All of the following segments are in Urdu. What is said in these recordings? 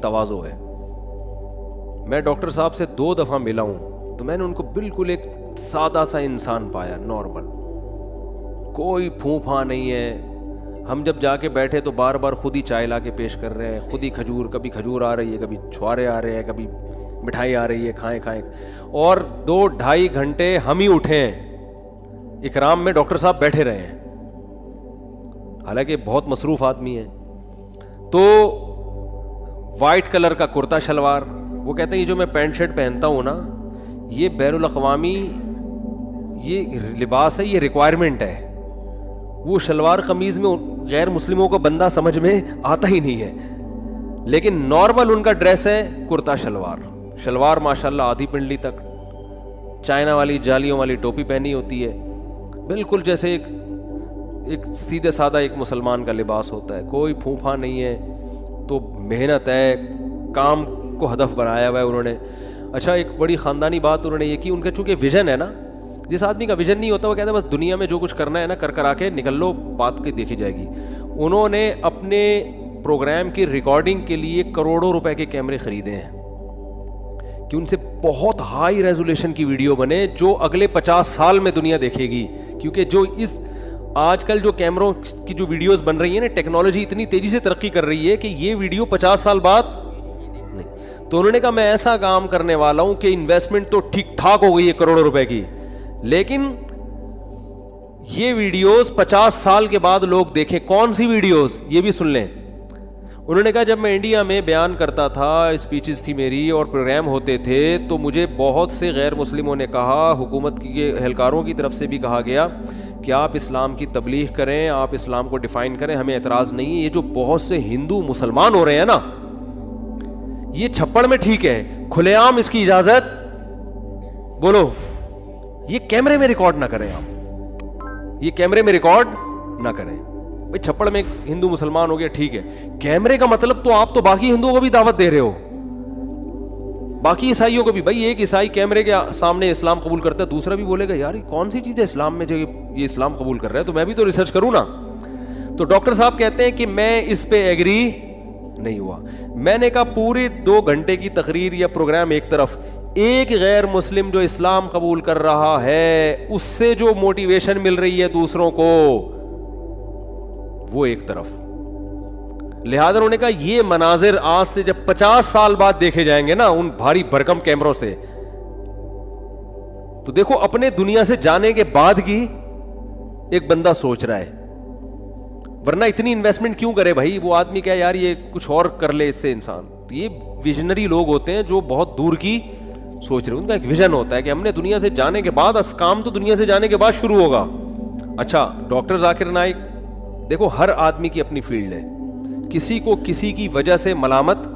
تواضع ہے. میں ڈاکٹر صاحب سے 2 دفعہ ملا ہوں تو میں نے ان کو بالکل ایک سادہ سا انسان پایا, نارمل, کوئی پھوں پھاں نہیں ہے. ہم جب جا کے بیٹھے تو بار بار خود ہی چائے لا کے پیش کر رہے ہیں, خود ہی کھجور, کبھی کھجور آ رہی ہے, کبھی چھوارے آ رہے ہیں, کبھی مٹھائی آ رہی ہے, کھائیں کھائیں. اور 2-2.5 گھنٹے ہم ہی اٹھے ہیں اکرام میں, ڈاکٹر صاحب بیٹھے رہے ہیں, حالانکہ بہت مصروف آدمی ہیں. تو وائٹ کلر کا کرتا شلوار, وہ کہتے ہیں یہ جو میں پینٹ شرٹ پہنتا ہوں نا, یہ بین الاقوامی یہ لباس ہے, یہ ریکوائرمنٹ ہے. وہ شلوار قمیض میں غیر مسلموں کو بندہ سمجھ میں آتا ہی نہیں ہے, لیکن نارمل ان کا ڈریس ہے کرتا شلوار. شلوار ماشاءاللہ آدھی پنڈلی تک, چائنا والی جالیوں والی ٹوپی پہنی ہوتی ہے, بالکل جیسے ایک سیدھے سادہ ایک مسلمان کا لباس ہوتا ہے, کوئی پھوں پھاں نہیں ہے. تو محنت ہے, کام کو ہدف بنایا ہوا ہے انہوں نے. اچھا, ایک بڑی خاندانی بات انہوں نے یہ کی, ان کا چونکہ ویژن ہے نا, جس آدمی کا ویژن نہیں ہوتا وہ کہتا ہے بس دنیا میں جو کچھ کرنا ہے نا کر آ کے نکل لو, بات کی دیکھی جائے گی. انہوں نے اپنے پروگرام کی ریکارڈنگ کے لیے کروڑوں روپے کے کیمرے خریدے ہیں کہ ان سے بہت ہائی ریزولیشن کی ویڈیو بنے جو اگلے 50 سال میں دنیا دیکھے گی. کیونکہ جو اس آج کل جو کیمروں کی جو ویڈیوز بن رہی ہیں نا, ٹیکنالوجی اتنی تیزی سے ترقی کر رہی ہے کہ یہ ویڈیو 50 سال بعد نہیں. تو انہوں نے کہا میں ایسا کام کرنے والا ہوں کہ انویسٹمنٹ تو ٹھیک ٹھاک ہو گئی ہے کروڑوں روپے کی, لیکن یہ ویڈیوز 50 سال کے بعد لوگ دیکھیں. کون سی ویڈیوز, یہ بھی سن لیں. انہوں نے کہا جب میں انڈیا میں بیان کرتا تھا, اسپیچز تھی میری اور پروگرام ہوتے تھے, تو مجھے بہت سے غیر مسلموں نے کہا, حکومت کے اہلکاروں کی طرف سے بھی کہا گیا کہ آپ اسلام کی تبلیغ کریں, آپ اسلام کو ڈیفائن کریں, ہمیں اعتراض نہیں ہے. یہ جو بہت سے ہندو مسلمان ہو رہے ہیں نا, یہ چھپڑ میں ٹھیک ہے, کھلے عام اس کی اجازت, بولو, یہ کیمرے میں ریکارڈ نہ کریں. آپ یہ کیمرے میں ریکارڈ نہ کریں. بھائی چھپڑ میں ہندو مسلمان ہو گیا ٹھیک ہے, کیمرے کا مطلب تو آپ تو باقی ہندوؤں کو بھی دعوت دے رہے ہو, باقی عیسائیوں کو بھی. بھائی ایک عیسائی کیمرے کے سامنے اسلام قبول کرتا ہے, دوسرا بھی بولے گا یار یہ کون سی چیز ہے اسلام میں جو یہ اسلام قبول کر رہا ہے, تو میں بھی تو ریسرچ کروں نا. تو ڈاکٹر صاحب کہتے ہیں کہ میں اس پہ ایگری نہیں ہوا. میں نے کہا پورے 2 گھنٹے کی تقریر یا پروگرام ایک طرف, ایک غیر مسلم جو اسلام قبول کر رہا ہے اس سے جو موٹیویشن مل رہی ہے دوسروں کو, وہ ایک طرف. لہذا انہوں نے کہا یہ مناظر آج سے جب 50 سال بعد دیکھے جائیں گے نا ان بھاری بھرکم کیمروں سے, تو دیکھو اپنے دنیا سے جانے کے بعد کی ایک بندہ سوچ رہا ہے, ورنہ اتنی انویسٹمنٹ کیوں کرے بھائی. وہ آدمی کہا یار یہ کچھ اور کر لے اس سے انسان. تو یہ ویژنری لوگ ہوتے ہیں جو بہت دور کی سوچ رہے ہیں, ان کا ایک ویژن ہوتا ہے کہ ہم نے دنیا سے جانے کے بعد, کام تو دنیا سے جانے کے بعد شروع ہوگا. اچھا, ڈاکٹر ذاکر نائک, دیکھو ہر آدمی کی اپنی فیلڈ ہے, کسی کو کسی کی وجہ سے ملامت.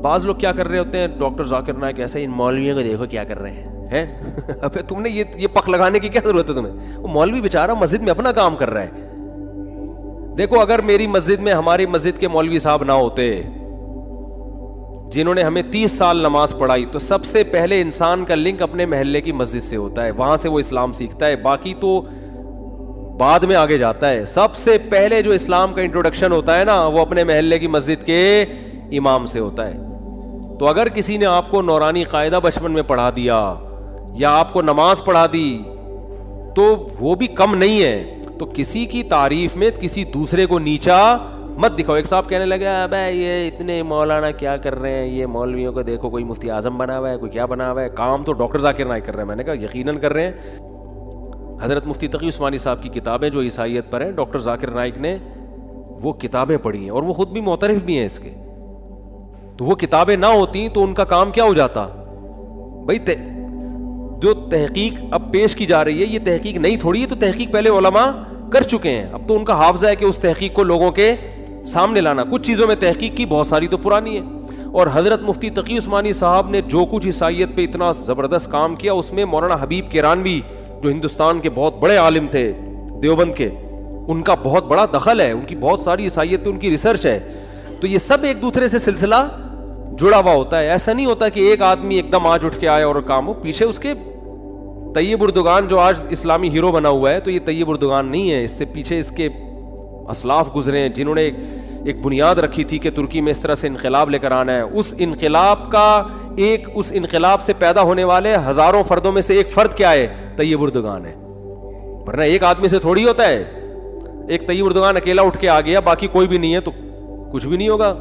بعض لوگ کیا کر رہے ہوتے ہیں, ڈاکٹر ذاکر نائک ایسے ان مولویوں کو دیکھو کیا کر رہے ہیں, ابے تم نے یہ پخ لگانے کی کیا ضرورت ہے تمہیں. وہ مولوی بیچارہ مسجد میں اپنا کام کر رہا ہے. دیکھو اگر میری مسجد میں ہماری مسجد کے مولوی صاحب نہ ہوتے جنہوں نے ہمیں 30 سال نماز پڑھائی, تو سب سے پہلے انسان کا لنک اپنے محلے کی مسجد سے ہوتا ہے, وہاں سے وہ اسلام سیکھتا ہے, باقی تو بعد میں آگے جاتا ہے. سب سے پہلے جو اسلام کا انٹروڈکشن ہوتا ہے نا وہ اپنے محلے کی مسجد کے امام سے ہوتا ہے. تو اگر کسی نے آپ کو نورانی قاعدہ بچپن میں پڑھا دیا یا آپ کو نماز پڑھا دی تو وہ بھی کم نہیں ہے. تو کسی کی تعریف میں کسی دوسرے کو نیچا مت دکھاؤ. ایک صاحب کہنے لگا ابے یہ اتنے مولانا کیا کر رہے ہیں, یہ مولویوں کو دیکھو, کوئی مفتی اعظم بنا ہوا ہے, کوئی کیا بنا ہوا ہے, کام تو ڈاکٹر ذاکر نائک کر رہے ہیں. میں نے کہا یقیناً کر رہے ہیں. حضرت مفتی تقی عثمانی صاحب کی کتابیں جو عیسائیت پر ہیں, ڈاکٹر ذاکر نائک نے وہ کتابیں پڑھی ہیں اور وہ خود بھی معترف بھی ہیں اس کے. تو وہ کتابیں نہ ہوتی تو ان کا کام کیا ہو جاتا. بھائی جو تحقیق اب پیش کی جا رہی ہے یہ تحقیق نہیں تھوڑی ہے, تو تحقیق پہلے علماء کر چکے ہیں. اب تو ان کا حافظہ ہے کہ اس تحقیق کو لوگوں کے سامنے لانا. کچھ چیزوں میں تحقیق کی, بہت ساری تو پرانی ہے. اور حضرت مفتی تقی عثمانی صاحب نے جو کچھ عیسائیت پہ اتنا زبردست کام کیا, اس میں مولانا حبیب کیرانوی جو ہندوستان کے بہت بڑے عالم تھے دیوبند کے, ان کا بہت بڑا دخل ہے, ان کی بہت ساری عیسائیت پہ ان کی ریسرچ ہے. تو یہ سب ایک دوسرے سے سلسلہ جڑا ہوا ہوتا ہے. ایسا نہیں ہوتا کہ ایک آدمی ایک دم آج اٹھ کے آئے اور کام ہو. پیچھے اس کے طیب اردگان جو آج اسلامی ہیرو بنا ہوا ہے, تو یہ طیب اردگان نہیں ہے, اس سے پیچھے اس کے اسلاف گزرے ہیں جنہوں نے ایک بنیاد رکھی تھی کہ ترکی میں اس طرح سے انقلاب لے کر آنا ہے. اس انقلاب سے پیدا ہونے والے ہزاروں فردوں میں سے ایک فرد کیا ہے؟ طیب اردگان ہے. ورنہ ایک آدمی سے تھوڑی ہوتا ہے. ایک طیب اردگان اکیلا اٹھ کے آ گیا, باقی کوئی بھی نہیں ہے تو کچھ بھی نہیں ہوگا.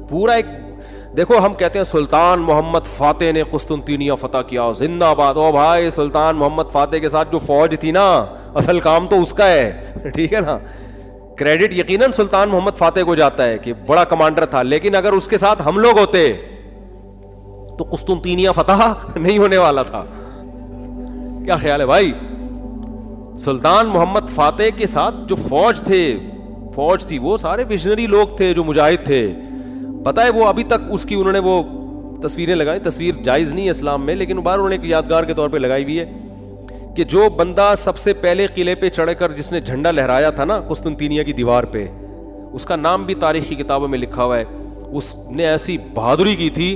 پورا ایک دیکھو, ہم کہتے ہیں سلطان محمد فاتح نے قسطنطینیہ فتح کیا, زندہ باد. او بھائی, سلطان محمد فاتح کے ساتھ جو فوج تھی نا, اصل کام تو اس کا ہے, ٹھیک ہے نا. کریڈٹ یقیناً سلطان محمد فاتح کو جاتا ہے کہ بڑا کمانڈر تھا, لیکن اگر اس کے ساتھ ہم لوگ ہوتے تو قسطنطینیہ فتح نہیں ہونے والا تھا. کیا خیال ہے بھائی؟ سلطان محمد فاتح کے ساتھ جو فوج تھی وہ سارے ویژنری لوگ تھے, جو مجاہد تھے. پتہ ہے وہ ابھی تک اس کی انہوں نے وہ تصویریں لگائی. تصویر جائز نہیں ہے اسلام میں, لیکن بار انہوں نے ایک یادگار کے طور پہ لگائی ہوئی ہے کہ جو بندہ سب سے پہلے قلعے پہ چڑھ کر جس نے جھنڈا لہرایا تھا نا قسطنطینیہ کی دیوار پہ, اس کا نام بھی تاریخی کتابوں میں لکھا ہوا ہے. اس نے ایسی بہادری کی تھی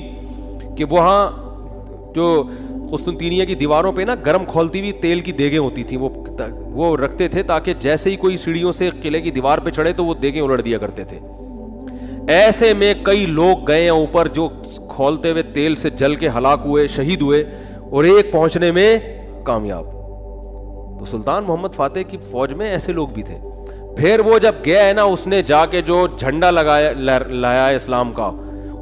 کہ وہاں جو قسطنطینیہ کی دیواروں پہ نا گرم کھولتی ہوئی تیل کی دیگیں ہوتی تھیں, وہ رکھتے تھے تاکہ جیسے ہی کوئی سیڑھیوں سے قلعے کی دیوار پہ چڑھے تو وہ دیگیں الٹ دیا کرتے تھے. ایسے میں کئی لوگ گئے ہیں اوپر جو کھولتے ہوئے تیل سے جل کے ہلاک ہوئے, شہید ہوئے, اور ایک پہنچنے میں کامیاب. تو سلطان محمد فاتح کی فوج میں ایسے لوگ بھی تھے. پھر وہ جب گیا ہے نا, اس نے جا کے جو جھنڈا لایا ہے اسلام کا,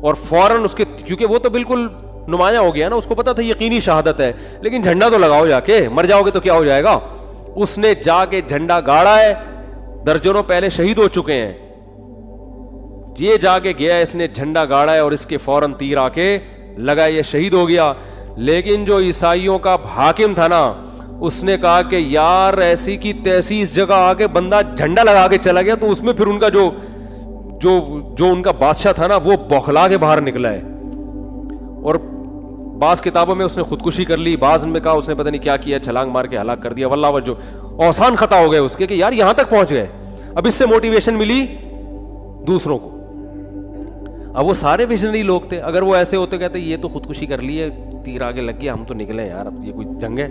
اور فوراً اس کے, کیونکہ وہ تو بالکل نمایاں ہو گیا نا, اس کو پتا تھا یقینی شہادت ہے, لیکن جھنڈا تو لگاؤ جا کے, مر جاؤ گے تو کیا ہو جائے گا. اس نے جا کے جھنڈا گاڑا ہے, درجنوں پہلے شہید ہو چکے ہیں, یہ جا کے گیا, اس نے جھنڈا گاڑا ہے اور اس کے فوراً تیر آ کے لگا, یہ شہید ہو گیا. لیکن جو عیسائیوں کا حاکم تھا نا, اس نے کہا کہ یار ایسی کی تیسی اس جگہ آ کے بندہ جھنڈا لگا کے چلا گیا, تو اس میں پھر ان کا جو ان کا بادشاہ تھا نا وہ بوکھلا کے باہر نکلا ہے. اور بعض کتابوں میں اس نے خودکشی کر لی, بعض میں کہا اس نے پتہ نہیں کیا کیا, چھلانگ مار کے ہلاک کر دیا. واللہ وجہ اوسان خطا ہو گئے اس کے کہ یار یہاں تک پہنچ گئے. اب اس سے موٹیویشن ملی دوسروں کو. اب وہ سارے ویژنری لوگ تھے, اگر وہ ایسے ہوتے کہتے یہ تو خودکشی کر لی ہے, تیر آگے لگ گیا, ہم تو نکلے یار, اب یہ کوئی جنگ ہے.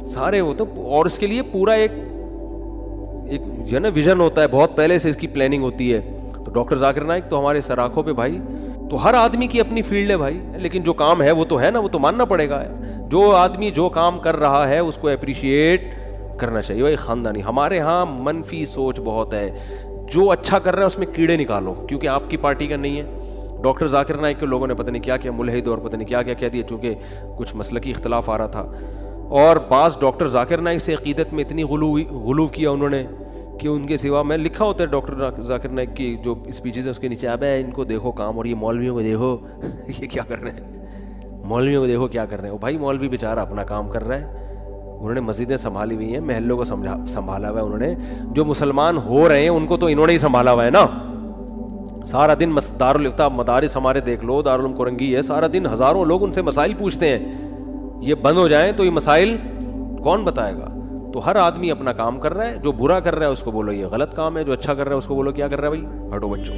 سارے وہ تو, اور اس کے لیے پورا ایک جو ہے نا ویژن ہوتا ہے, بہت پہلے سے اس کی پلاننگ ہوتی ہے. تو ڈاکٹر ذاکر نائک تو ہمارے سر آنکھوں پہ بھائی, تو ہر آدمی کی اپنی فیلڈ ہے بھائی, لیکن جو کام ہے وہ تو ہے نا, وہ تو ماننا پڑے گا. جو آدمی جو کام کر رہا ہے اس کو اپریشیٹ کرنا چاہیے. وہ خاندانی, ہمارے ہاں منفی سوچ بہت ہے, جو اچھا کر رہا ہے اس میں کیڑے نکالو کیونکہ آپ کی پارٹی کا نہیں ہے. ڈاکٹر ذاکر نائک کے لوگوں نے پتہ نہیں کیا کیا, ملحد اور پتہ نہیں کیا کیا کہہ دیا, چونکہ کچھ مسلکی اختلاف آ رہا تھا. اور بعض ڈاکٹر ذاکر نائک سے عقیدت میں اتنی غلو کیا انہوں نے کہ ان کے سوا, میں لکھا ہوتا ہے ڈاکٹر ذاکر نائک کی جو اسپیچز ہیں اس کے نیچے, اب ان کو دیکھو کام, اور یہ مولویوں کو دیکھو یہ کیا کر رہے ہیں, مولویوں کو دیکھو کیا کر رہے ہیں. بھائی مولوی بیچارہ اپنا کام کر رہا ہے, انہوں نے مسجدیں سنبھالی ہوئی ہیں, محلوں کو سنبھالا ہوا ہے انہوں نے. جو مسلمان ہو رہے ہیں ان کو تو انہوں نے ہی سنبھالا ہوا ہے نا. سارا دن دارالفتہ مدارس ہمارے دیکھ لو, دارالعلوم کورنگی ہے, سارا دن ہزاروں لوگ ان سے مسائل پوچھتے ہیں. یہ بند ہو جائیں تو یہ مسائل کون بتائے گا. تو ہر آدمی اپنا کام کر رہا ہے, جو برا کر رہا ہے اس کو بولو یہ غلط کام ہے, جو اچھا کر رہا ہے اس کو بولو کیا کر رہا ہے بھائی, ہٹو بچوں.